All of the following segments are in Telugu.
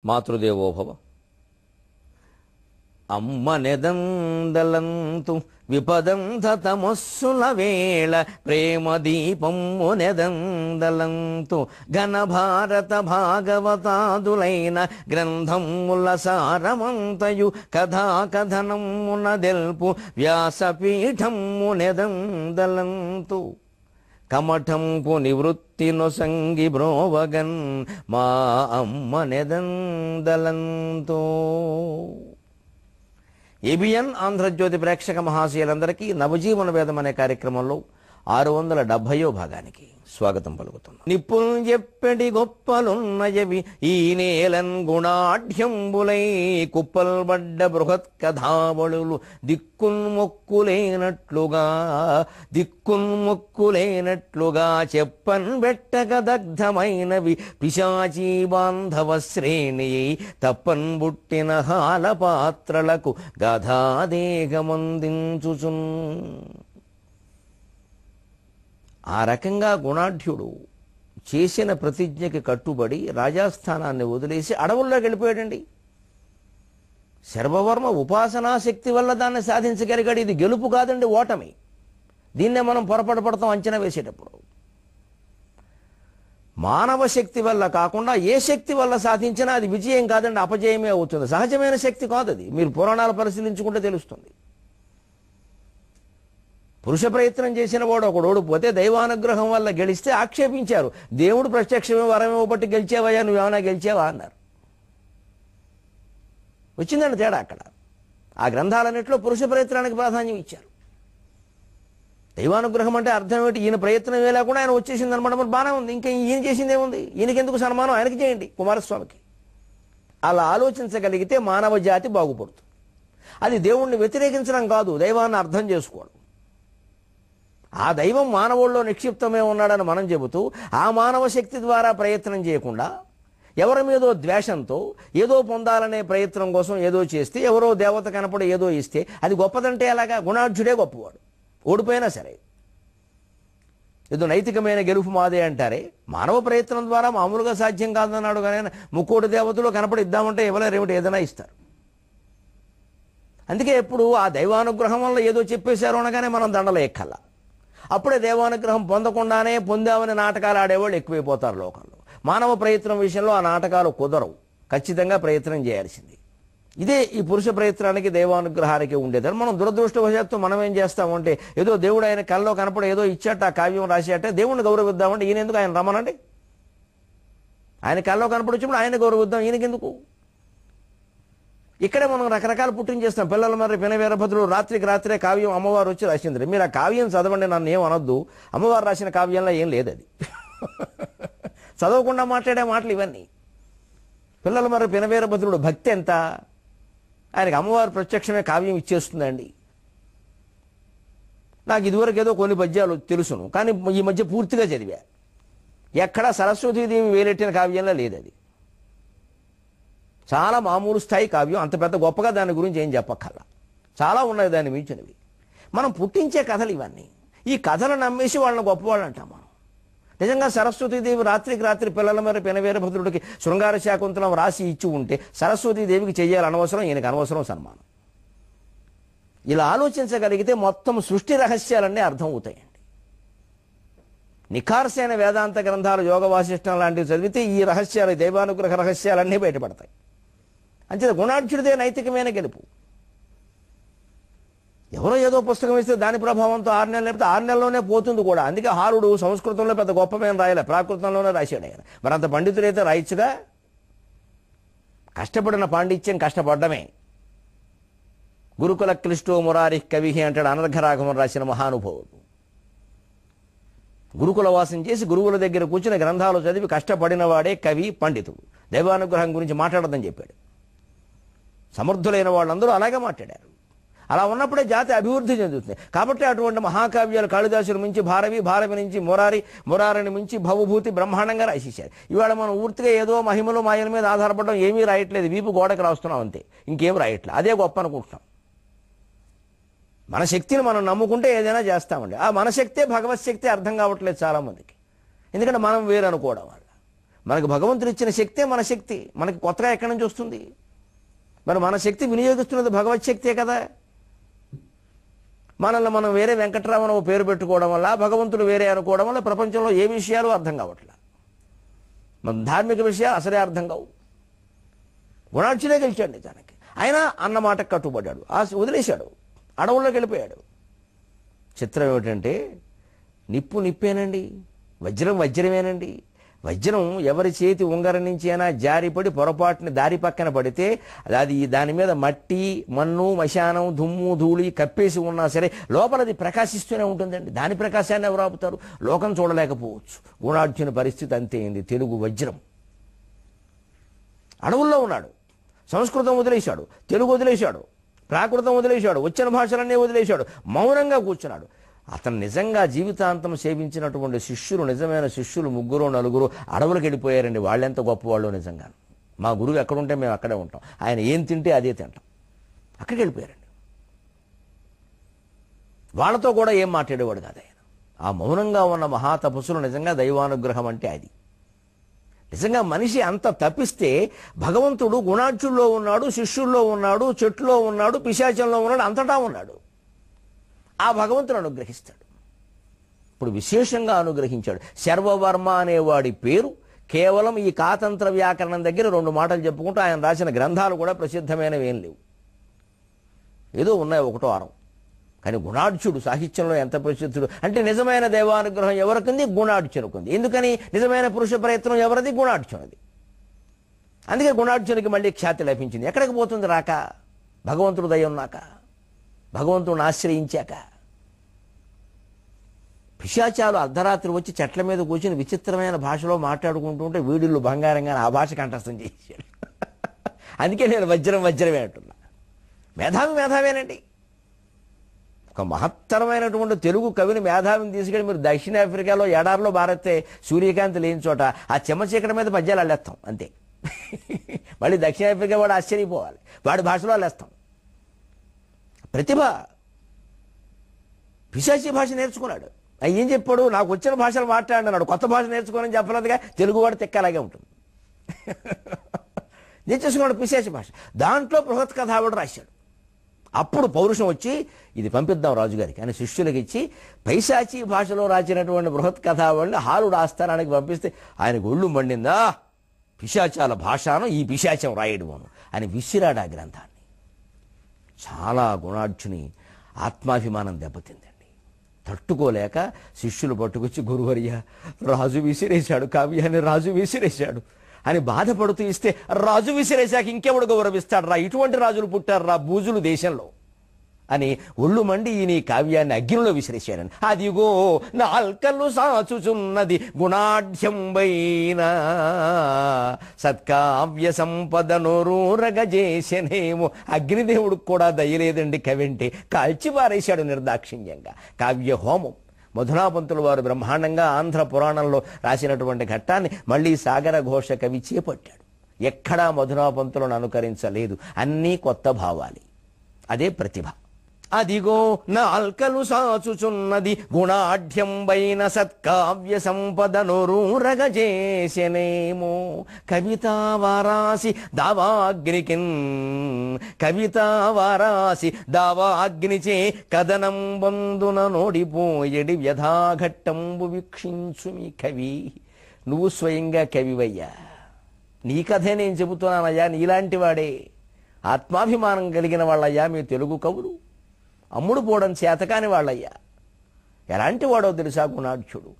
మాతృదేవోభవ. అమ్మనెదందలంతు విపదంతమస్సుల వేళ ప్రేమ దీపమ్ము నెదందలంతు ఘనభారత భాగవతాదులైన గ్రంథముల సారమంతయు కథాకథనమున దెల్పు వ్యాసపీఠమ్ము నెదందలంతు కమఠంపు నివృత్తి నొసంగి బ్రోవగన్ మా అమ్మ నెదందలంతో. ఏబిఎన్ ఆంధ్రజ్యోతి ప్రేక్షక మహాశయులందరికీ నవజీవన వేదం అనే కార్యక్రమంలో 670వ భాగానికి స్వాగతం పలుకుతున్నాం. నిప్పుల్ చెప్పెడి గొప్పలున్నయవి ఈ నేలన్ గుణాఢ్యంబులై కుప్పల్ బడ్డ బృహత్ కథావళులు దిక్కున్మొక్కులేనట్లుగా చెప్పన్ బెట్టక దగ్ధమైనవి పిశాచీ బాంధవ శ్రేణి తప్పన్ బుట్టిన హాల పాత్రలకు గాథాదేహమందించుచున్. ఆ రకంగా గుణాఢ్యుడు చేసిన ప్రతిజ్ఞకి కట్టుబడి రాజాస్థానాన్ని వదిలేసి అడవుల్లోకి వెళ్ళిపోయాడండి. శర్వవర్మ ఉపాసనా శక్తి వల్ల దాన్ని సాధించగలిగాడు. ఇది గెలుపు కాదండి, ఓటమి. దీన్నే మనం పొరపాటు పడతాం అంచనా వేసేటప్పుడు. మానవ శక్తి వల్ల కాకుండా ఏ శక్తి వల్ల సాధించినా అది విజయం కాదండి, అపజయమే అవుతుంది. సహజమైన శక్తి కాదు అది. మీరు పురాణాలు పరిశీలించుకుంటే తెలుస్తుంది. పురుష ప్రయత్నం చేసిన వాడు ఒకడు ఓడిపోతే దైవానుగ్రహం వల్ల గెలిస్తే ఆక్షేపించారు. దేవుడు ప్రత్యక్షమే వరమే బట్టి గెలిచేవయ్యా, నువ్వేమైనా గెలిచావా అన్నారు. వచ్చిందండి తేడా అక్కడ. ఆ గ్రంథాలన్నింటిలో పురుష ప్రయత్నానికి ప్రాధాన్యం ఇచ్చారు. దైవానుగ్రహం అంటే అర్థం ఏంటి? ఈయన ప్రయత్నం లేకుండా ఆయన వచ్చేసింది అనమాట. మరి బాగానే ఉంది, ఇంకా ఈయన చేసింది ఏముంది? ఈయనకెందుకు సన్మానం, ఆయనకి చేయండి, కుమారస్వామికి. అలా ఆలోచించగలిగితే మానవ జాతి బాగుపడుతుంది. అది దేవుణ్ణి వ్యతిరేకించడం కాదు, దైవాన్ని అర్థం చేసుకోవడం. ఆ దైవం మానవుల్లో నిక్షిప్తమే ఉన్నాడని మనం చెబుతూ ఆ మానవ శక్తి ద్వారా ప్రయత్నం చేయకుండా ఎవరి మీదో ద్వేషంతో ఏదో పొందాలనే ప్రయత్నం కోసం ఏదో చేస్తే, ఎవరో దేవత కనపడి ఏదో ఇస్తే అది గొప్పదంటే ఎలాగా? గుణాఢ్యుడే గొప్పవాడు, ఓడిపోయినా సరే. ఏదో నైతికమైన గెలుపు మాదే అంటారే, మానవ ప్రయత్నం ద్వారా మామూలుగా సాధ్యం కాదన్నాడు. కానీ ముక్కోటి దేవతలు కనపడి ఇద్దామంటే ఎవరేమిటి, ఏదైనా ఇస్తారు. అందుకే ఎప్పుడు ఆ దైవానుగ్రహం వల్ల ఏదో చెప్పేశారు అనగానే మనం దండలు ఎక్కల్లా. అప్పుడే దైవానుగ్రహం పొందకుండానే పొందామని నాటకాలు ఆడేవాళ్ళు ఎక్కువైపోతారు లోకంలో. మానవ ప్రయత్నం విషయంలో ఆ నాటకాలు కుదరవు, ఖచ్చితంగా ప్రయత్నం చేయాల్సింది. ఇదే ఈ పురుష ప్రయత్నానికి దైవానుగ్రహానికి ఉండేది. మనం దురదృష్టవశాత్తు మనం ఏం చేస్తామంటే, ఏదో దేవుడు ఆయన కల్లో కనపడి ఏదో ఇచ్చాట, ఆ కావ్యం రాసేట, దేవుణ్ణి గౌరవిద్దామంటే ఈయన ఎందుకు, ఆయన రమ్మనండి. ఆయన కల్లో కనపడి వచ్చినప్పుడు ఆయన గౌరవిద్దాం, ఈయనకెందుకు? ఇక్కడే మనం రకరకాల పుట్టిన చేస్తాం. పిల్లల మరి పినవీరభద్రుడు రాత్రికి రాత్రే కావ్యం అమ్మవారు వచ్చి రాసింది. మీరు ఆ కావ్యం చదవండి, నన్ను ఏం అనొద్దు. అమ్మవారు రాసిన కావ్యంలో ఏం లేదు అది. చదవకుండా మాట్లాడే మాటలు ఇవన్నీ. పిల్లల మరి పినవీరభద్రుడు భక్తి ఎంత, ఆయనకి అమ్మవారు ప్రత్యక్షమే కావ్యం ఇచ్చేస్తుందండి. నాకు ఇదివరకు ఏదో కొన్ని పద్యాలు తెలుసును, కానీ ఈ మధ్య పూర్తిగా చదివా. ఎక్కడా సరస్వతీదేవి వేలెట్టిన కావ్యంలో లేదు అది. చాలా మామూలు స్థాయి కావ్యం, అంత పెద్ద గొప్పగా దాని గురించి ఏం చెప్పక్కర్లా. చాలా ఉన్నాయి దాన్ని మించినవి. మనం పుట్టించే కథలు ఇవన్నీ. ఈ కథలు నమ్మేసి వాళ్ళని గొప్పవాళ్ళు అంటాం మనం. నిజంగా సరస్వతీదేవి రాత్రికి రాత్రి పిల్లల మరి పినవీరభద్రుడికి శృంగార శాకుంతలం రాసి ఇచ్చి ఉంటే సరస్వతీదేవికి చెయ్యాలి అనవసరం, ఈయనకు అనవసరం సన్మానం. ఇలా ఆలోచించగలిగితే మొత్తం సృష్టి రహస్యాలన్నీ అర్థం అవుతాయండి. నిఖార్సైన వేదాంత గ్రంథాలు, యోగ వాసిష్టం లాంటివి చదివితే ఈ రహస్యాలు, దైవానుగ్రహ రహస్యాలన్నీ బయటపడతాయి. అంతే గుణాఢ్యుడిదే నైతికమైన గెలుపు. ఎవరో ఏదో పుస్తకం ఇస్తే దాని ప్రభావంతో 6 నెలలు లేకపోతే 6 నెలల్లోనే పోతుంది కూడా. అందుకే హారుడు సంస్కృతంలో పెద్ద గొప్పమైన రాయలే, ప్రాకృతంలోనే రాశాడు ఆయన. మరి అంత పండితులైతే రాయొచ్చుగా. కష్టపడిన పాండిత్యం కష్టపడ్డమే. గురుకుల క్లిష్టో మురారి కవి అంటాడు అనర్ఘరాఘవం రాసిన మహానుభావుడు. గురుకుల వాసం చేసి గురువుల దగ్గర కూర్చుని గ్రంథాలు చదివి కష్టపడిన వాడే కవి, పండితుడు. దైవానుగ్రహం గురించి మాట్లాడదని చెప్పాడు. సమర్థులైన వాళ్ళందరూ అలాగే మాట్లాడారు. అలా ఉన్నప్పుడే జాతి అభివృద్ధి చెందుతుంది. కాబట్టి అటువంటి మహాకావ్యాలు కాళిదాసుని మించి భారవి, భారవి నుంచి మురారి, మురారిని మించి భవభూతి బ్రహ్మాండంగా రాసేశారు. ఇవాళ మనం పూర్తిగా ఏదో మహిమలు మాయల మీద ఆధారపడడం ఏమీ రాయట్లేదు, వీపు గోడకు రాస్తున్నాం అంతే, ఇంకేం రాయట్లేదు. అదే గొప్ప అనుకుంటున్నాం. మన శక్తిని మనం నమ్ముకుంటే ఏదైనా చేస్తామండి. ఆ మన శక్తే భగవత్ శక్తి అర్థం కావట్లేదు చాలామందికి. ఎందుకంటే మనం వేరు అనుకోవడం వల్ల. మనకు భగవంతుడు ఇచ్చిన శక్తే మన శక్తి, మనకి కొత్తగా ఎక్కడి నుంచి వస్తుంది? మరి మన శక్తి వినియోగిస్తున్నది భగవత్ శక్తే కదా. మనల్ని మనం వేరే వెంకటరామన్ పేరు పెట్టుకోవడం వల్ల, భగవంతుడు వేరే అనుకోవడం వల్ల ప్రపంచంలో ఏ విషయాలు అర్థం కావట్లా. మన ధార్మిక విషయాలు అసలే అర్థం కావు. గుణార్జునే గెలిచాడు నిజానికి. అయినా అన్న మాటకు కట్టుబడ్డాడు, వదిలేశాడు, అడవుల్లోకి వెళ్ళిపోయాడు. చిత్రం ఏమిటంటే నిప్పు నిప్పేనండి, వజ్రం వజ్రమేనండి. వజ్రం ఎవరి చేతి ఉంగరం నుంచి అయినా జారిపడి పొరపాటుని దారి పక్కన పడితే అది దాని మీద మట్టి, మన్ను, మశానం, దుమ్ము, ధూళి కప్పేసి ఉన్నా సరే లోపల అది ప్రకాశిస్తూనే ఉంటుందండి. దాని ప్రకాశాన్ని ఎవరు ఆపుతారు? లోకం చూడలేకపోవచ్చు. గుణార్జున పరిస్థితి అంతే అయింది. తెలుగు వజ్రం. అడవుల్లో ఉన్నాడు, సంస్కృతం వదిలేశాడు, తెలుగు వదిలేశాడు, ప్రాకృతం వదిలేశాడు, వచ్చిన భాషలన్నీ వదిలేశాడు, మౌనంగా కూర్చున్నాడు. అతను నిజంగా జీవితాంతం సేవించినటువంటి శిష్యులు, నిజమైన శిష్యులు 3-4 అడవులకు వెళ్ళిపోయారండి. వాళ్ళెంత గొప్పవాళ్ళు నిజంగా. మా గురువు ఎక్కడుంటే మేము అక్కడే ఉంటాం, ఆయన ఏం తింటే అదే తింటాం. అక్కడికి వెళ్ళిపోయారండి. వాళ్ళతో కూడా ఏం మాట్లాడేవాడు కాదు ఆయన. ఆ మౌనంగా ఉన్న మహాతపస్సులు నిజంగా దైవానుగ్రహం అంటే అది. నిజంగా మనిషి అంత తప్పిస్తే భగవంతుడు గుణార్జుల్లో ఉన్నాడు, శిష్యుల్లో ఉన్నాడు, చెట్టులో ఉన్నాడు, పిశాచంలో ఉన్నాడు, అంతటా ఉన్నాడు. ఆ భగవంతుడు అనుగ్రహిస్తాడు. ఇప్పుడు విశేషంగా అనుగ్రహించాడు. శర్వవర్మ అనేవాడి పేరు కేవలం ఈ కాతంత్ర వ్యాకరణం దగ్గర 2 మాటలు చెప్పుకుంటూ ఆయన రాసిన గ్రంథాలు కూడా ప్రసిద్ధమైనవి ఏం లేవు, ఏదో ఉన్నాయి 1-6. కానీ గుణార్జుడు సాహిత్యంలో ఎంత ప్రసిద్ధుడు అంటే నిజమైన దైవానుగ్రహం ఎవరికింది? గుణార్జునుకుంది. ఎందుకని? నిజమైన పురుష ప్రయత్నం ఎవరిది? గుణార్జునది. అందుకే గుణార్జునికి మళ్ళీ ఖ్యాతి లభించింది. ఎక్కడికి పోతుంది రాక? భగవంతుడు దయ ఉన్నాక, భగవంతుడిని ఆశ్రయించాక. పిశాచాలు అర్ధరాత్రి వచ్చి చెట్ల మీద కూర్చుని విచిత్రమైన భాషలో మాట్లాడుకుంటూ ఉంటే వీడిళ్ళు బంగారంగా ఆ భాష కంఠస్థం చేశాడు. అందుకే నేను వజ్రం వజ్రమే అంటున్నా. మేధావేనండి. ఒక మహత్తరమైనటువంటి తెలుగు కవిని, మేధావిని తీసుకెళ్ళి మీరు దక్షిణాఫ్రికాలో ఎడారిలో భారతే సూర్యకాంతి లేని చోట ఆ చెమ్మచీకటి మీద పద్యాలు అల్లేస్తాం అంతే. మళ్ళీ దక్షిణాఫ్రికా వాడు ఆశ్చర్యపోవాలి, వాడి భాషలో అల్లేస్తాం. ప్రతిభ. పిశాచి భాష నేర్చుకున్నాడు. ఏం చెప్పాడు? నాకు వచ్చిన భాషలు మాట్లాడినాడు, కొత్త భాష నేర్చుకోనని చెప్పలేదుగా. తెలుగువాడు తెక్కలాగే ఉంటుంది. నేర్చేసుకున్నాడు పిశాచి భాష. దాంట్లో బృహత్ కథావడు రాశాడు. అప్పుడు పౌరుషం వచ్చి ఇది పంపిద్దాం రాజుగారికి అని శిష్యులకి ఇచ్చి పైశాచి భాషలో రాసినటువంటి బృహత్ కథావళిని హాలుడు ఆస్థానానికి పంపిస్తే ఆయనకు ఒళ్ళు మండిందా, పిశాచాల భాషను ఈ పిశాచం రాయడమును అని విసిరాడు ఆ గ్రంథాన్ని. చాలా గుణార్జుని ఆత్మాభిమానం దెబ్బతిందండి. తట్టుకోలేక శిష్యులు పట్టుకొచ్చి గురువర్య రాజు విసిరేశాడు, కావ్యాన్ని రాజు విసిరేశాడు అని బాధపడుతూ ఇస్తే, రాజు విసిరేశాక ఇంకెవడు గౌరవిస్తాడు రా, ఇటువంటి రాజులు పుట్టారు రా బూజులు దేశంలో అని ఒళ్ళు మండి ఈ కావ్యాన్ని అగ్నిలో విసిరేశాడని. అదిగో నాల్కలు సాచుచున్నది గుణాఢ్యంబైన సత్కావ్య సంపదను రూరగజేసనేమో. అగ్నిదేవుడికి కూడా దయలేదండి కవింటే, కాల్చి పారేశాడు నిర్దాక్షిణ్యంగా. కావ్య హోమం మధునాపంతుల వారు బ్రహ్మాండంగా ఆంధ్ర పురాణంలో రాసినటువంటి ఘట్టాన్ని మళ్ళీ సాగర ఘోష కవి చేపట్టాడు. ఎక్కడా మధునాపంతులను అనుకరించలేదు, అన్నీ కొత్త భావాలి. అదే ప్రతిభ. అదిగో నాల్కలు సాచుచున్నది గుణాఢ్యంబైన సత్కావ్య సంపదను రూరగజేసనేమో. కవితావారాసి దావాగ్నికిన్ కవితావారాసి దావాగ్నిచే కథనం బందున నోడిపోయడి వ్యధాఘట్టంబు వీక్షించుమి కవి. నువ్వు స్వయంగా కవివయ్యా, నీ కథే నేను చెబుతున్నానయ్యా. నీలాంటి వాడే ఆత్మాభిమానం కలిగిన వాళ్ళయ్యా మీ తెలుగు కవులు. అమ్ముడు పోవడం చేతకాని వాళ్ళయ్యా. ఎలాంటి వాడో తెలుసా గుణాఢ్యుడు.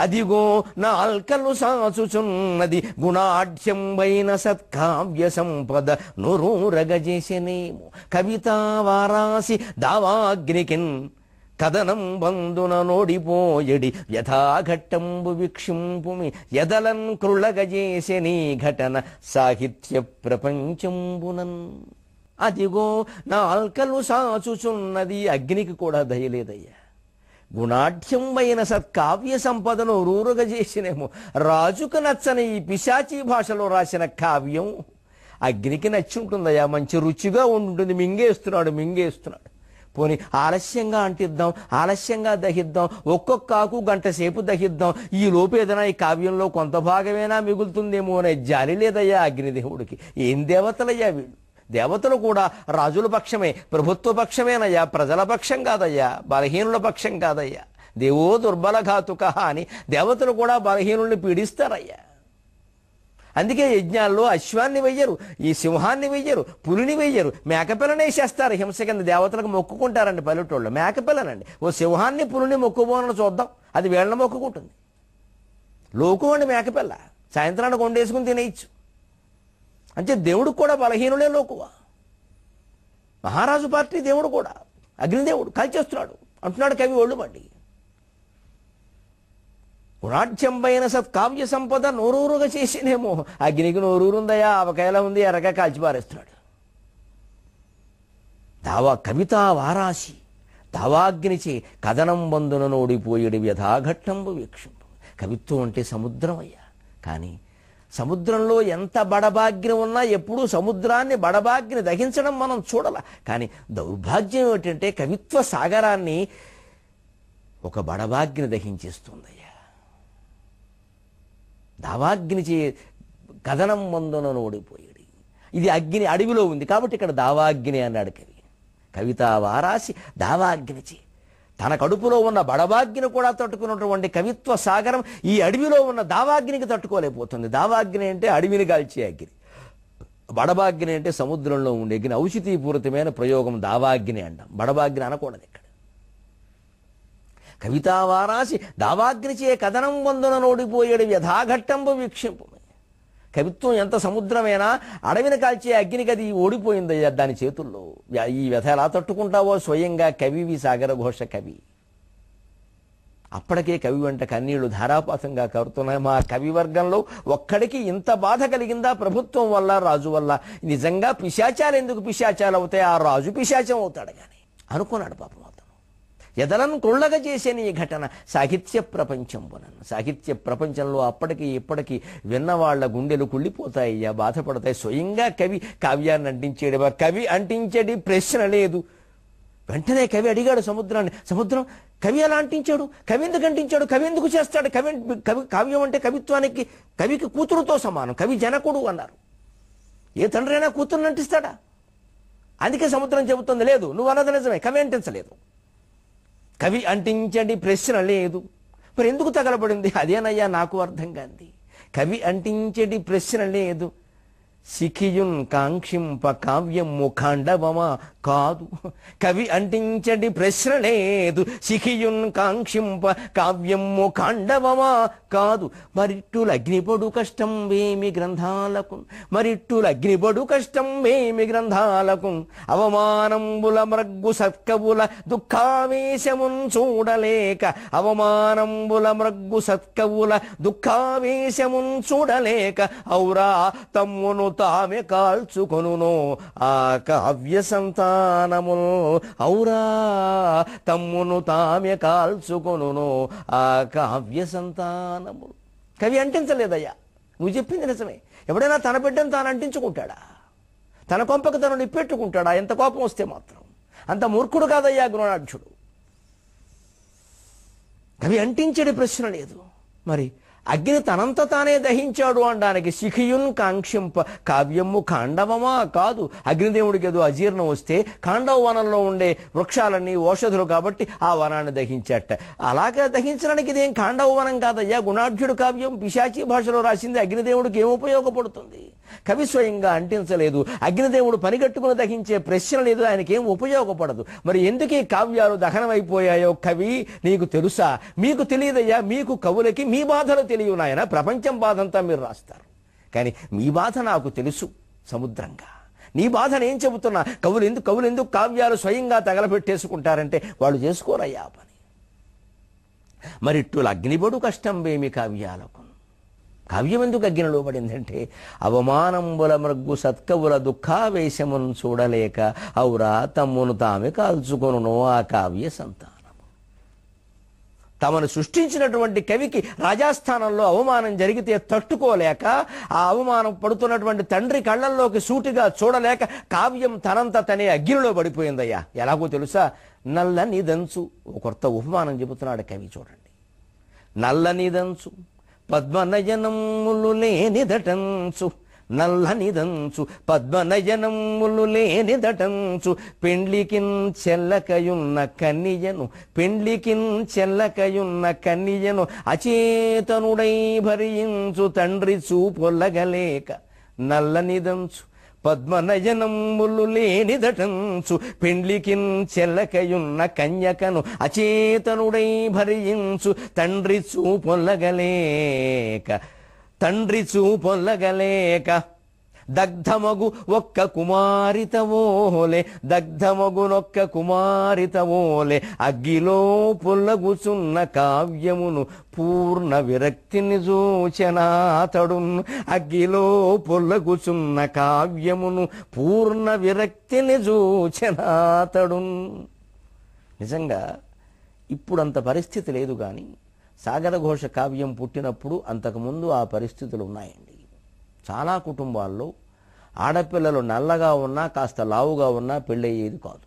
అదిగో నాల్కలు సాచుచున్నది గుణాఢ్యంబైన సత్కావ్య సంపద నురూరగజేసనేమో. కవితావారాసి దావాగ్నికిన్ కథనం బందున నోడిపోయడి వ్యథాఘట్టంబు వీక్షింపుమి. ఎదలన్ కృళగజేసే నీ ఘటన సాహిత్య ప్రపంచంబునన్. అదిగో నాల్కలు సాచుచున్నది, అగ్నికి కూడా దయలేదయ్యా. గుణాఢ్యంబైన సత్కావ్య సంపదను రూరగజేసినేమో. రాజుకు నచ్చని ఈ పిశాచీ భాషలో రాసిన కావ్యం అగ్నికి నచ్చి ఉంటుందయ్యా, మంచి రుచిగా ఉంటుంది. మింగేస్తున్నాడు. పోనీ ఆలస్యంగా అంటిద్దాం, ఆలస్యంగా దహిద్దాం, ఒక్కొక్క ఆకు గంట సేపు దహిద్దాం, ఈ లోపు ఏదైనా ఈ కావ్యంలో కొంత భాగమైనా మిగులుతుందేమో అనే జాలి లేదయ్యా అగ్నిదేవుడికి. ఏం దేవతలయ్యా వీళ్ళు! దేవతలు కూడా రాజుల పక్షమే, ప్రభుత్వ పక్షమేనయ్యా, ప్రజల పక్షం కాదయ్యా, బలహీనుల పక్షం కాదయ్యా. దేవో దుర్బలఘాతుక అని దేవతలు కూడా బలహీనుల్ని పీడిస్తారయ్యా. అందుకే యజ్ఞాల్లో అశ్వాన్ని వెయ్యరు, ఈ సింహాన్ని వెయ్యరు, పులిని వెయ్యరు, మేకపిల్లని వేసేస్తారు. హింస కింద దేవతలకు మొక్కుకుంటారండి పల్లెటూళ్ళు. మేకపిల్లనండి, ఓ సింహాన్ని పులిని మొక్కుపోనని చూద్దాం, అది వీళ్ళని మొక్కుకుంటుంది. లోకు అండి మేకపిల్ల, సాయంత్రానికి వండేసుకుని తినేయచ్చు. అంటే దేవుడికి కూడా బలహీనులే లోకువా. మహారాజు పార్టీ దేవుడు కూడా అగ్నిదేవుడు కాల్చేస్తున్నాడు అంటున్నాడు కవి ఒళ్ళుమండి. గుణాఢ్యంపైన సత్కావ్య సంపద నోరూరుగా చేసినేమో, అగ్నికి నోరూరుందయా, ఆవకాయలా ఉంది, ఎర్రగా కాల్చిపారేస్తున్నాడు. దావా కవితా వారాసి దావాగ్నిచే కథనం బంధున నోడిపోయేడు వ్యథాఘట్టంబు వీక్షింపు. కవిత్వం అంటే సముద్రం అయ్యా. కానీ సముద్రంలో ఎంత బడబాగ్ని ఉన్నా ఎప్పుడూ సముద్రాన్ని బడబాగ్ని దహించడం మనం చూడాల. కానీ దౌర్భాగ్యం ఏమిటంటే కవిత్వ సాగరాన్ని ఒక బడబాగ్ని దహించేస్తుందయ్యా. దావాగ్నిచే కథనం మందున ఓడిపోయాడు. ఇది అగ్ని అడవిలో ఉంది కాబట్టి ఇక్కడ దావాగ్ని అన్నాడు కవి. కవితా వారాసి దావాగ్నిచే, తన కడుపులో ఉన్న బడబాగ్ని కూడా తట్టుకున్నటువంటి కవిత్వ సాగరం ఈ అడవిలో ఉన్న దావాగ్నికి తట్టుకోలేకపోతుంది. దావాగ్ని అంటే అడవిని కాల్చే అగ్ని, బడబాగ్ని అంటే సముద్రంలో ఉండే అగ్ని. ఔషధీపూరితమైన ప్రయోగం దావాగ్ని అంటాం, బడబాగ్ని అనకూడదు ఇక్కడ. కవితా వారాసి దావాగ్నిచే కథనం వందున నోడిపోయేడు వ్యథాఘట్టంబు వీక్షింపు. కవిత్వం ఎంత సముద్రమైనా అడవిని కాల్చే అగ్నికి అది ఓడిపోయిందయ్యా దాని చేతుల్లో. ఈ వ్యథ ఎలా తట్టుకుంటావో స్వయంగా కవివి సాగర ఘోష కవి. అప్పటికే కవి వెంట కన్నీళ్లు ధారాపాతంగా కరుతున్నాయి. మా కవి వర్గంలో ఒక్కడికి ఇంత బాధ కలిగిందా ప్రభుత్వం వల్ల, రాజు వల్ల? నిజంగా పిశాచాలు ఎందుకు పిశాచాలు అవుతాయి? ఆ రాజు పిశాచం అవుతాడు కానీ అనుకున్నాడు పాపం. ఎదలను కొళ్ళగా చేసే ఈ ఘటన సాహిత్య ప్రపంచంబునను. సాహిత్య ప్రపంచంలో అప్పటికి ఇప్పటికీ విన్నవాళ్ల గుండెలు కుళ్ళిపోతాయ్యా, బాధపడతాయి. స్వయంగా కవి కావ్యాన్ని అంటించేడు. కవి అంటించేది ప్రశ్న లేదు. వెంటనే కవి అడిగాడు సముద్రాన్ని, సముద్రం కవి ఎలా అంటించాడు? కవి ఎందుకు అంటించాడు? కవి ఎందుకు చేస్తాడు? కవి కావ్యం అంటే కవిత్వానికి, కవికి కూతురుతో సమానం. కవి జనకుడు అన్నారు. ఏ తండ్రి అయినా కూతురుని అంటిస్తాడా? అందుకే సముద్రం చెబుతుంది, లేదు నువ్వు అన్నది నిజమే, కవి అంటించలేదు. కవి అంటించండి ప్రశ్న లేదు. మరి ఎందుకు తగలబడింది? అదేనయ్యా నాకు అర్థం కాంది. కవి అంటించడి ప్రశ్న లేదు. సిఖియున్ కాంక్షింప కావ్యం ముఖాండవమా కాదు. కవి అంటించడి ప్రశ్న లేదు. సిఖియున్ కాంక్షింప కావ్యం ముఖాండవమా కాదు. మరిట్టులు అగ్నిపడు కష్టం వేమి గ్రంథాలకు, మరిట్టులు అగ్నిపడు కష్టం వేమి గ్రంథాలకు. అవమానంబుల మ్రగ్గు సత్కవుల దుఃఖావేశమున్ చూడలేక, అవమానంబుల మ్రగ్గు సత్కవుల దుఃఖావేశమున్ చూడలేక, ఔరా తమ్మును తామె కాల్చుకొనునో ఆ కావ్య సంతానము. ఔరా తమ్మును తామె కాల్చుకొనునో ఆ కావ్య సంతానము. కవి అంటించలేదయ్యా, నువ్వు చెప్పింది నిజమే. ఎవడైనా తన బిడ్డను తాను అంటించుకుంటాడా? తన కొంపకు తను నిప్పెట్టుకుంటాడా? ఎంత కోపం వస్తే మాత్రం. అంత మూర్ఖుడు కాదయ్యా గుణాఢ్యుడు. కవి అంటించడి ప్రశ్న లేదు. మరి అగ్ని తనంత తానే దహించాడు అనడానికి శిఖియున్ కాంక్షింప కావ్యము ఖాండవమా కాదు. అగ్నిదేవుడికి ఏదో అజీర్ణం వస్తే ఖాండవ వనంలో ఉండే వృక్షాలన్నీ ఔషధులు కాబట్టి ఆ వనాన్ని దహించాట. అలాగే దహించడానికి ఇదేం ఖాండవ వనం కాదయ్యా, గుణాఢ్యుడు కావ్యం. పిశాచి భాషలో రాసింది అగ్నిదేవుడికి ఏం ఉపయోగపడుతుంది? కవి స్వయంగా అంటించలేదు. అగ్నిదేవుడు పనిగట్టుకుని దహించే ప్రశ్న లేదు, ఆయనకేం ఉపయోగపడదు. మరి ఎందుకు ఈ కావ్యాలు దహనమైపోయాయో కవి నీకు తెలుసా? మీకు తెలియదయ్యా. మీకు కవులకి మీ బాధలు తెలియవు నాయన. ప్రపంచం బాధంతా మీరు రాస్తారు, కానీ మీ బాధ నాకు తెలుసు సముద్రంగా. నీ బాధ నేను చెబుతున్నా. కవులు ఎందుకు కావ్యాలు స్వయంగా తగలబెట్టేసుకుంటారంటే వాళ్ళు చేసుకోరయ్యా పని. మరిట్టులు అగ్నిబడు కష్టం వేమి కావ్యాలకు. కావ్యం ఎందుకు అగ్నిలో పడిందంటే అవమానంబుల మృగ్గు సత్కవుల దుఃఖావేశమును చూడలేక, ఔరా తమ్మును తామె కాల్చుకొనునో ఆ కావ్య సంతానము. తమను సృష్టించినటువంటి కవికి రాజాస్థానంలో అవమానం జరిగితే తట్టుకోలేక ఆ అవమానం పడుతున్నటువంటి తండ్రి కళ్ళల్లోకి సూటిగా చూడలేక కావ్యం తనంత తనే అగ్నిలో పడిపోయిందయ్యా. ఎలాగో తెలుసా? నల్లనిదంచు. ఓ కొత్త ఉపమానం చెబుతున్నాడు కవి, చూడండి. నల్లనిదంచు పద్మనయనములు లేనిదటంచు, నల్లనిదంచు పద్మనయనములు లేనిదటంచు, పెండ్లికిన్ చెల్లకయున్న కన్నియను, పెండ్లికిన్ చెల్లకయున్న కన్నియను, అచేతనుడై భరించు తండ్రి చూపొల్లగలేక. నల్లనిదంచు పద్మనయనములు లేనిదటంచు, పెండ్లికిన్ చెల్లకయున్న కన్యకను, అచేతనుడై భరించు తండ్రి చూపొల్లగలేక. తండ్రి చూపొల్లగలేక దగ్ధమగు ఒక్క కుమారితవోలే, దగ్ధమగునొక్క కుమారితవోలే, అగ్గిలో పొల్లగుచున్న కావ్యమును పూర్ణ విరక్తిని చూచెనాతడున్. అగ్గిలో పొల్లగుచున్న కావ్యమును పూర్ణ విరక్తిని చూచెనాతడున్. నిజంగా ఇప్పుడంత పరిస్థితి లేదు, కానీ సాగరఘోష కావ్యం పుట్టినప్పుడు అంతకుముందు ఆ పరిస్థితులు ఉన్నాయండి. చాలా కుటుంబాల్లో ఆడపిల్లలు నల్లగా ఉన్నా కాస్త లావుగా ఉన్నా పెళ్ళయ్యేది కాదు.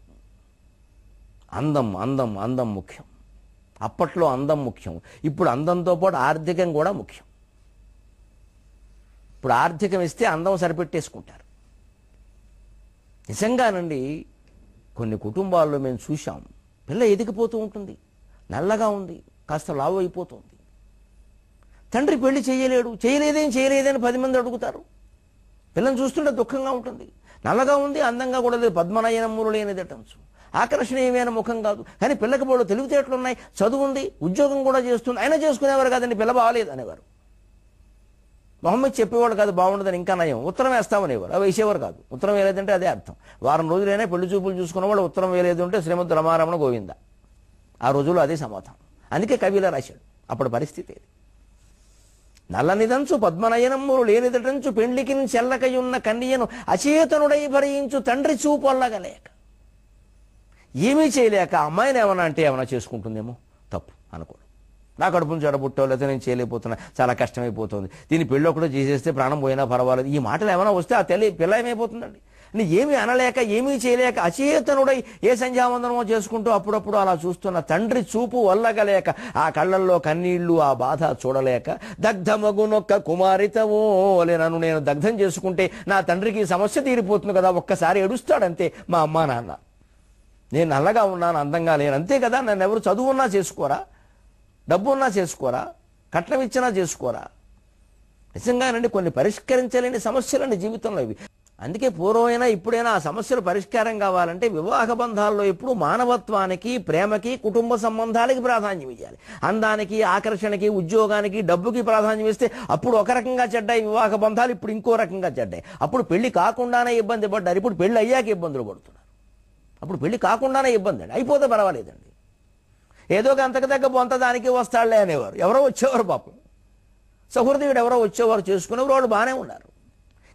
అందం అందం అందం ముఖ్యం. అప్పట్లో అందం ముఖ్యం. ఇప్పుడు అందంతో పాటు ఆర్థికం కూడా ముఖ్యం. ఇప్పుడు ఆర్థికం ఇస్తే అందం సరిపెట్టేసుకుంటారు. నిజంగానండి కొన్ని కుటుంబాల్లో మేము చూశాం. పిల్ల ఎదిగిపోతూ ఉంటుంది, నల్లగా ఉంది, కాస్త లావు అయిపోతుంది. తండ్రి పెళ్లి చేయలేదని 10 మంది అడుగుతారు. పిల్లని చూస్తుంటే దుఃఖంగా ఉంటుంది. నల్లగా ఉంది, అందంగా కూడా లేదు, పద్మనయనములు లేనిదటంచు, ఆకర్షణీయమైన ముఖం కాదు. కానీ పిల్లకి పోడు తెలివితేటలు ఉన్నాయి, చదువు ఉంది, ఉద్యోగం కూడా చేస్తుంది, అయినా చేసుకునేవారు కాదండి. పిల్ల బాగాలేదు అనేవారు. మొహమ్మద్ చెప్పేవాడు కాదు బాగుండదని, ఇంకా నయం ఉత్తరం వేస్తామనేవారు. అవి వేసేవారు కాదు. ఉత్తరం వేయలేదంటే అదే అర్థం. వారం రోజులైనా పెళ్లి చూపులు చూసుకున్నవాడు ఉత్తరం వేయలేదు అంటే శ్రీమతి రమారమణ గోవింద. ఆ రోజుల్లో అదే సమాధానం. అందుకే కవిలా రాశాడు. అప్పుడు పరిస్థితి ఏది? నల్లనిదంచు పద్మనయనములు లేనిదటంచు, పెండ్లికిన్ చెల్లకయున్న కన్యను, అచేతనుడై భరించు తండ్రి చూపొల్లగలేక. ఏమీ చేయలేక అమ్మాయిని ఏమన్నా అంటే ఏమన్నా చేసుకుంటుందేమో, తప్పు అనుకోడు. నా కడుపును చెడబుట్టో లేకపోతే నేను చేయలేకపోతున్నా, చాలా కష్టమైపోతుంది, దీని పెళ్ళి ఒకటి చేసేస్తే ప్రాణం పోయినా పర్వాలేదు, ఈ మాటలు ఏమైనా వస్తే ఆ పిల్ల ఏమైపోతుందండి? ఏమీ అనలేక ఏమీ చేయలేక అచేతనుడై ఏ సంధ్యావందనమో చేసుకుంటూ అప్పుడప్పుడు అలా చూస్తున్న తండ్రి చూపు వల్లగలేక, ఆ కళ్ళల్లో కన్నీళ్లు, ఆ బాధ చూడలేక, దగ్ధమగునొక్క కుమారితవోలే, నన్ను నేను దగ్ధం చేసుకుంటే నా తండ్రికి సమస్య తీరిపోతుంది కదా, ఒక్కసారి ఏడుస్తాడంతే మా అమ్మా నాన్న. నేను నల్లగా ఉన్నాను, అందంగా లేను, అంతే కదా. నన్ను ఎవరు చదువున్నా చేసుకోరా, డబ్బు ఉన్నా చేసుకోరా, కట్నం ఇచ్చినా చేసుకోరా. నిజంగానండి కొన్ని పరిష్కరించలేని సమస్యలండి జీవితంలో ఇవి. అందుకే పూర్వమైనా ఇప్పుడైనా ఆ సమస్యలు పరిష్కారం కావాలంటే వివాహ బంధాల్లో ఎప్పుడు మానవత్వానికి, ప్రేమకి, కుటుంబ సంబంధాలకి ప్రాధాన్యం ఇవ్వాలి. అందానికి, ఆకర్షణకి, ఉద్యోగానికి, డబ్బుకి ప్రాధాన్యం ఇస్తే అప్పుడు ఒక రకంగా చెడ్డాయి వివాహ బంధాలు, ఇప్పుడు ఇంకో రకంగా చెడ్డాయి. అప్పుడు పెళ్లి కాకుండానే ఇబ్బంది పడ్డారు, ఇప్పుడు పెళ్లి అయ్యాక ఇబ్బందులు పడుతున్నారు. అప్పుడు పెళ్లి కాకుండానే ఇబ్బంది అండి, అయిపోతే పర్వాలేదండి, ఏదో అంతకు తగ్గ బొంత దానికి వస్తాడులే అనేవారు. ఎవరో వచ్చేవారు, పాపం సహృదయుడు ఎవరో వచ్చేవారు, చేసుకునేవారు, వాళ్ళు బాగానే ఉన్నారు.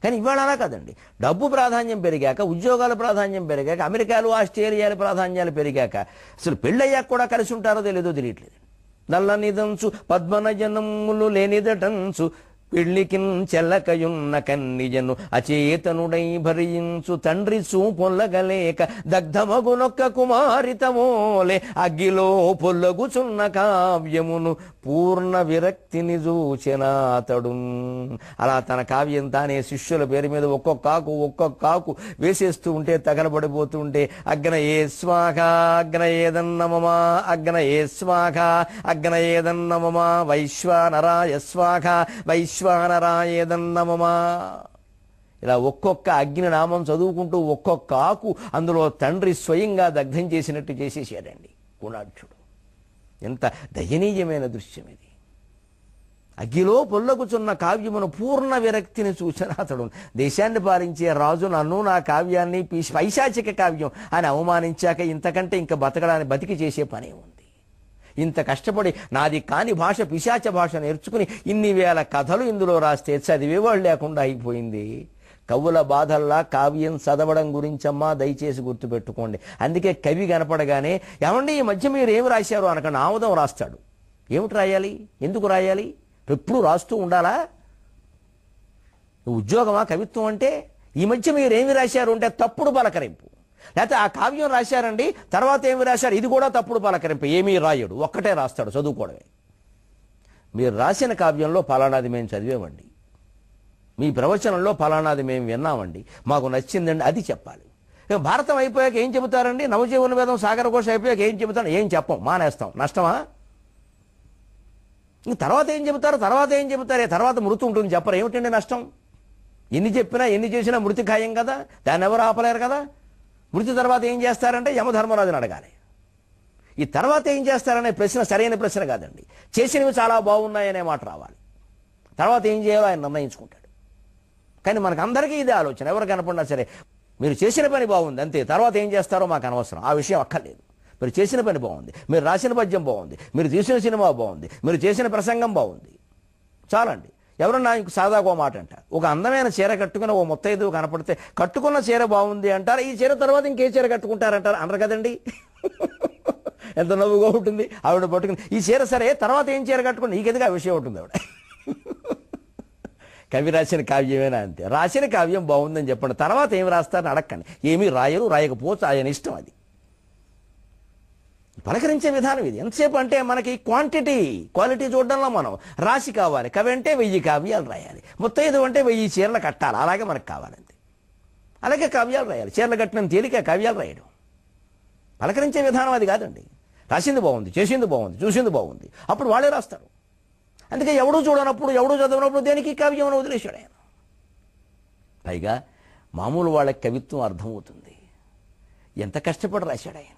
కానీ ఇవాళ అలా కాదండి. డబ్బు ప్రాధాన్యం పెరిగాక, ఉద్యోగాల ప్రాధాన్యం పెరిగాక, అమెరికాలు, ఆస్ట్రేలియాల ప్రాధాన్యాలు పెరిగాక అసలు పెళ్ళయ్యాక కూడా కలిసి ఉంటారో తెలియదో తెలియట్లేదు. నల్లనిదంచు పద్మనయనములు లేనిదటంచు, పెళ్లికిన్ చెల్లకయున్న కన్నిజను, అచేతనుడై భరించు తండ్రి చూపొల్లగలేక, దగ్ధమగునొక్క కుమారితవోలే, అగ్గిలో పొల్లగుచున్న కావ్యమును పూర్ణ విరక్తిని చూచెనాతడు. అలా తన కావ్యం తానే శిష్యుల పేరు మీద ఒక్కొక్క ఆకు వేసేస్తూ ఉంటే, తగలబడిపోతూ ఉంటే, అగ్నయే స్వాహ అగ్నయేదన్నమమా, అగ్నయే స్వాహ అగ్నయేదన్నమమా, వైశ్వానరాయ స్వాహ వైశ్వానరాయేదన్నమమా. ఇలా ఒక్కొక్క అగ్ని నామం చదువుకుంటూ ఒక్కొక్క ఆకు అందులో తండ్రి స్వయంగా దగ్ధం చేసినట్టు చేసేసాడండి గుణాఢ్యుడు. ఎంత దయనీయమైన దృశ్యం ఇది. అగ్గిలో పొల్లగుచున్న కావ్యమును పూర్ణ విరక్తిని చూసిన అతడు. దేశాన్ని పాలించే రాజు నన్ను, నా కావ్యాన్ని పైశాచిక కావ్యం అని అవమానించాక ఇంతకంటే ఇంకా బతికి చేసే పనే ఉంది. ఇంత కష్టపడి నాది కాని భాష, పిశాచ భాష నేర్చుకుని ఇన్ని వేల కథలు ఇందులో రాస్తే చదివేవాళ్ళు లేకుండా అయిపోయింది. కవుల బాధల్లా కావ్యం చదవడం గురించమ్మా దయచేసి గుర్తుపెట్టుకోండి. అందుకే కవి కనపడగానే ఏమండి ఈ మధ్య మీరు ఏమి రాశారు అనకండి, ఆముదం రాస్తాడు. ఏమిటి రాయాలి, ఎందుకు రాయాలి, ఎప్పుడు రాస్తూ ఉండాలా? ఉద్యోగమా కవిత్వం అంటే? ఈ మధ్య మీరు ఏమి రాశారు అంటే తప్పుడు పలకరింపు. లేకపోతే ఆ కావ్యం రాశారండి, తర్వాత ఏమి రాశారు, ఇది కూడా తప్పుడు పలకరింపు. ఏమీ రాయడు, ఒక్కటే రాస్తాడు, చదువుకోవడమే. మీరు రాసిన కావ్యంలో ఫలానాది మేము చదివేమండి, మీ ప్రవచనంలో ఫలానాది మేము విన్నామండి, మాకు నచ్చిందండి, అది చెప్పాలి. భారతం అయిపోయాక ఏం చెబుతారండి? నవజీవన వేదం సాగరఘోష అయిపోయాక ఏం చెబుతాను? ఏం చెప్పం, మానేస్తాం. నష్టమా? తర్వాత ఏం చెబుతారు? తర్వాత మృతి ఉంటుంది చెప్పరు. ఏమిటండి నష్టం? ఎన్ని చెప్పినా ఎన్ని చేసినా మృతి ఖాయం కదా, దాన్ని ఎవరు ఆపలేరు కదా. మృతి తర్వాత ఏం చేస్తారంటే యమధర్మరాజుని అడగాలి. ఈ తర్వాత ఏం చేస్తారనే ప్రశ్న సరైన ప్రశ్న కాదండి. చేసినవి చాలా బాగున్నాయనే మాట రావాలి. తర్వాత ఏం చేయాలో ఆయన నిర్ణయించుకుంటాడు. కానీ మనకందరికీ ఇదే ఆలోచన. ఎవరు కనపడినా సరే మీరు చేసిన పని బాగుంది అంతే, తర్వాత ఏం చేస్తారో మాకు అనవసరం, ఆ విషయం అక్కర్లేదు. మీరు చేసిన పని బాగుంది, మీరు రాసిన పద్యం బాగుంది, మీరు తీసిన సినిమా బాగుంది, మీరు చేసిన ప్రసంగం బాగుంది, చాలండి. ఎవరన్నా ఇంక సాదాగా మాట అంటారు. ఒక అందమైన చీర కట్టుకుని ఓ ముత్తైదు కనపడితే కట్టుకున్న చీర బాగుంది అంటారు, ఈ చీర తర్వాత ఇంకే చీర కట్టుకుంటారంటారు, అనరు కదండి. ఎంత నవ్వుగా ఉంటుంది. ఆవిడ పట్టుకుని ఈ చీర సరే, తర్వాత ఏం చీర కట్టుకుని నీకెందుకు ఆ విషయం ఉంటుంది ఆవిడ. కవి రాసిన కావ్యమేనా అంతే. రాసిన కావ్యం బాగుందని చెప్పండి, తర్వాత ఏమి రాస్తారని అడగండి. ఏమీ రాయరు, రాయకపోతే ఆయన ఇష్టం. అది పలకరించే విధానం ఇది. ఎంతసేపు అంటే మనకి క్వాలిటీ చూడడంలో మనం రాసి కావాలి. కవి అంటే 1000 కావ్యాలు రాయాలి, ముత్తైదు అంటే 1000 చీరలు కట్టాలి, అలాగే మనకు కావాలంతే. అలాగే కావ్యాలు రాయాలి. చీరలు కట్టిన తేలిక కావ్యాలు రాయడం. పలకరించే విధానం అది కాదండి. రాసింది బాగుంది, చేసింది బాగుంది, చూసింది బాగుంది, అప్పుడు వాళ్ళే రాస్తారు. అందుకే ఎవడూ చూడనప్పుడు, ఎవడూ చదవనప్పుడు దేనికి కావ్యం వదిలేశాడు ఆయన. పైగా మామూలు వాళ్ళకి కవిత్వం అర్థమవుతుంది. ఎంత కష్టపడి రాశాడు ఆయన.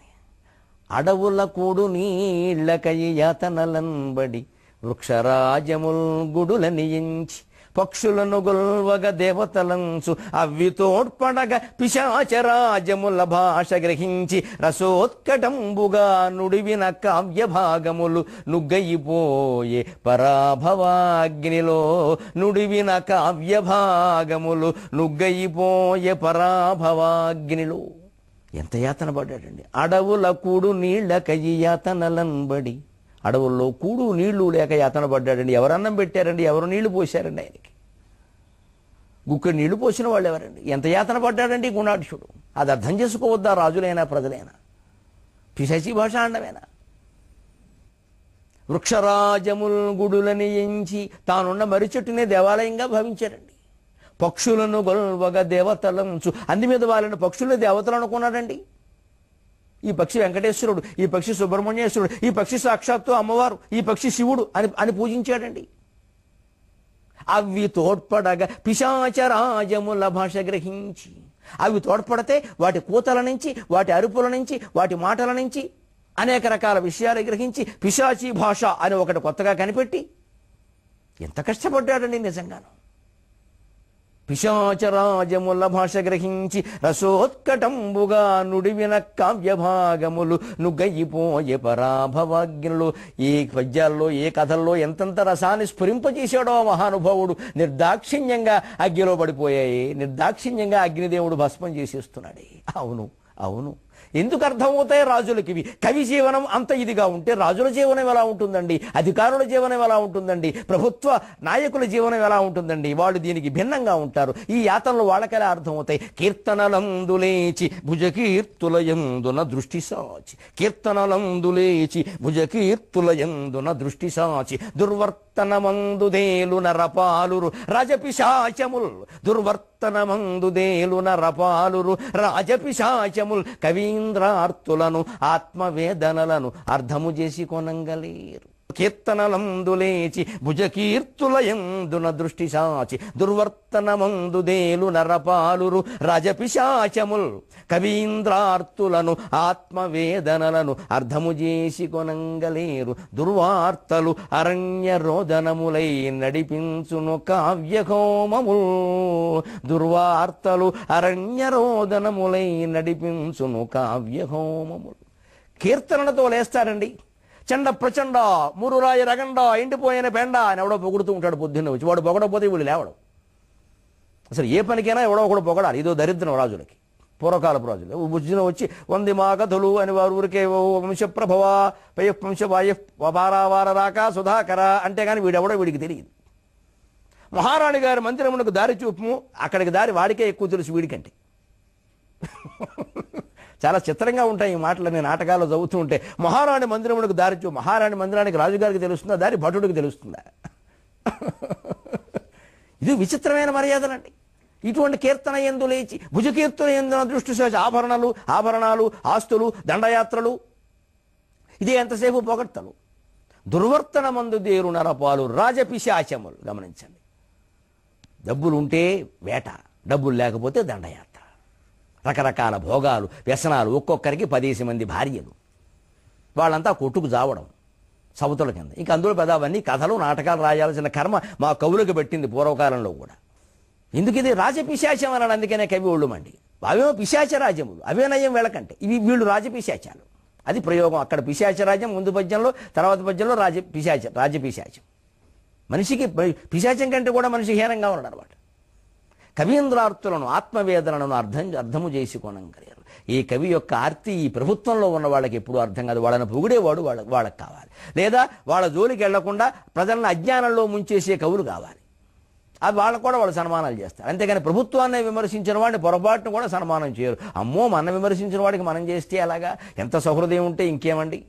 అడవుల కూడు నీళ్ళకై యాతనలంబడి వృక్షరాజముల్ గుడులనియించి పక్షులను గొల్వగ దేవతలంచు అవి తోడ్పడగ పిశాచరాజముల భాష గ్రహించి రసోత్కటంబుగా నుడివిన కావ్యభాగములు నుగ్గయిపోయే పరాభవాగ్నిలో. నుడివిన కావ్యభాగములు నుగ్గయిపోయే పరాభవాగ్నిలో. ఎంత యాతన పడ్డాడండి. అడవుల కూడు నీళ్ళకయి యాతనలంబడి. అడవుల్లో కూడు నీళ్లు లేక యాతన పడ్డాడండి. ఎవరు అన్నం పెట్టారండి, ఎవరు నీళ్లు పోశారండి ఆయనకి? గుక్కడి నీళ్లు పోసిన వాళ్ళు ఎవరండి? ఎంత యాతన పడ్డాడండి గుణాఢ్యుడు. అది అర్థం చేసుకోవద్దా రాజులైనా ప్రజలైనా? పిశాచి భాష అండమేనా? వృక్షరాజముల్ గుడులని ఎంచి తానున్న మర్రి చెట్టునే దేవాలయంగా భావించారండి. పక్షులను గొల్వగ దేవతలంచు, అంది మీద వాళ్ళని పక్షులను దేవతలు అనుకున్నాడండి. ఈ పక్షి వెంకటేశ్వరుడు, ఈ పక్షి సుబ్రహ్మణ్యేశ్వరుడు, ఈ పక్షి సాక్షాత్తు అమ్మవారు, ఈ పక్షి శివుడు అని పూజించాడండి. అవి తోడ్పడగా పిశాచరాజముల భాష గ్రహించి, అవి తోడ్పడితే వాటి కూతల నుంచి, వాటి అరుపుల నుంచి, వాటి మాటల నుంచి అనేక రకాల విషయాలు గ్రహించి పిశాచి భాష అని ఒకటి కొత్తగా కనిపెట్టి ఎంత కష్టపడ్డాడండి నిజంగాను. పిశాచరాజముల భాష గ్రహించి రసోత్కటంబుగా నుడివిన కావ్యభాగములు నుగ్గయిపోయే పరాభవాగ్నులు. ఏ పద్యాల్లో, ఏ కథల్లో ఎంతంత రసాన్ని స్ఫురింపజేశాడో ఆ మహానుభావుడు. నిర్దాక్షిణ్యంగా అగ్నిలో పడిపోయాయి, నిర్దాక్షిణ్యంగా అగ్నిదేవుడు భస్మం చేసేస్తున్నాడే. అవును అవును, ఎందుకు అర్థమవుతాయి రాజులకి ఇవి? కవి జీవనం అంత ఇదిగా ఉంటే రాజుల జీవనం ఎలా ఉంటుందండి? అధికారుల జీవనం ఎలా ఉంటుందండి? ప్రభుత్వ నాయకుల జీవనం ఎలా ఉంటుందండి? వాళ్ళు దీనికి భిన్నంగా ఉంటారు. ఈ యాతనలు వాళ్ళకెలా అర్థమవుతాయి? కీర్తనలందులేచి భుజకీర్తులయందున దృష్టి సాచి, కీర్తనలందులేచి భుజకీర్తులయందున దృష్టి సాచి దుర్వర్తనమందు దేలు నరపాలురు రాజపిశాచముల్. దుర్వర్తనమందు దేలు నరపాలురు రాజపిశాచముల్ కవీంద్రార్తులను ఆత్మవేదనలను అర్థము చేసి కొనంగలేరు. కీర్తనలందులేచి భుజకీర్తులయందున దృష్టి సాచి దుర్వర్తనమందు దేలు నరపాలురు రాజపిశాచముల్ కవీంద్రార్తులను ఆత్మవేదనలను అర్థము చేసి కొనంగలేరు. దుర్వార్తలు అరణ్య రోదనములై నడిపించును కావ్యహోమముల్. దుర్వార్తలు అరణ్య రోదనములై నడిపించును కావ్యహోమములు. కీర్తనలతో లేస్తారండి. చండ ప్రచండ మురురాయి రగండ ఎండిపోయిన పెండ అని ఎవడో పొగుడుతూ ఉంటాడు పొద్దున్న వచ్చి. వాడు పొగడపోతే వీళ్ళు లేవడం. అసలు ఏ పనికైనా ఎవడో ఒకడు పొగడాలి. ఇదో దరిద్రం రాజులకి. పూర్వకాలపు రోజులు బుజ్జిన వచ్చి వంది మా కథలు అని వారు ఊరికే వంశప్రభవ పయ వంశవాయ వారావార రాక సుధాకర అంటే కానీ వీడెవడో వీడికి తెలియదు. మహారాణి గారి మందిరమునకు దారి చూపుము, అక్కడికి దారి వాడికే ఎక్కువ తెలుసు వీడికంటే. చాలా చిత్రంగా ఉంటాయి ఈ మాటలని నాటకాల్లో చదువుతూ ఉంటే. మహారాణి మందిరమునకు దారి చూపు, మహారాణి మందిరానికి రాజుగారికి తెలుస్తుందా, దారి భటుడికి తెలుస్తుందా? ఇది విచిత్రమైన మర్యాదలండి. ఇటువంటి కీర్తన ఎందు లేచి భుజకీర్తన ఎందు దృష్టి ఆభరణాలు ఆస్తులు దండయాత్రలు ఇదే ఎంతసేపు పొగడ్తలు. దుర్వర్తన మందు దేరు నరపాలు రాజపిశాచములు. గమనించండి, డబ్బులుంటే వేట, డబ్బులు లేకపోతే దండయాత్ర, రకరకాల భోగాలు వ్యసనాలు, ఒక్కొక్కరికి 10 మంది భార్యలు, వాళ్ళంతా కొట్టుకు జావడం సవతుల కింద. ఇంకా అందులో అవన్నీ కథలు నాటకాలు రాయాల్సిన కర్మ మా కవులకు పెట్టింది పూర్వకాలంలో కూడా. ఎందుకు ఇది రాజపిశాచం అన్నాడు, అందుకనే కవి ఒళ్ళుమండి. అవేమో పిశాచ రాజ్యములు, అవే నయం వీళ్ళకంటే, వీళ్ళు రాజపిశాచాలు. అది ప్రయోగం. అక్కడ పిశాచ రాజ్యం ముందు పద్యంలో, తర్వాత పద్యంలో రాజపిశాచం. మనిషికి పిశాచం కంటే కూడా మనిషి హీనంగా ఉన్నాడు అనమాట. కవీంద్రార్తులను ఆత్మవేదనను అర్థము చేసుకోనగలిగారు. ఈ కవి యొక్క ఆర్తి ఈ ప్రభుత్వంలో ఉన్న వాళ్ళకి ఎప్పుడూ అర్థం కాదు. వాళ్ళని పొగిడేవాడు వాళ్ళకి కావాలి, లేదా వాళ్ళ జోలికి వెళ్లకుండా ప్రజలను అజ్ఞానంలో ముంచేసే కవులు కావాలి. అది వాళ్ళకు కూడా వాళ్ళు సన్మానాలు చేస్తారు. అంతేగాని ప్రభుత్వాన్ని విమర్శించిన వాడిని పొరపాటును కూడా సన్మానం చేయరు. అమ్మో, మనం విమర్శించిన వాడికి మనం చేస్తే అలాగా, ఎంత సహృదయం ఉంటే ఇంకేమండి.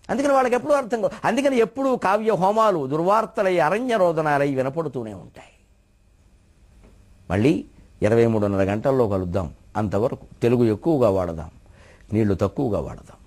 అందుకని వాళ్ళకి ఎప్పుడూ అర్థం కాదు. అందుకని ఎప్పుడూ కావ్య హోమాలు దుర్వార్తలై అరణ్య రోదనాలై వినపడుతూనే ఉంటాయి. మళ్ళీ 23:30 గంటల్లో కలుద్దాం. అంతవరకు తెలుగు ఎక్కువగా వాడదాం, నీళ్లు తక్కువగా వాడదాం.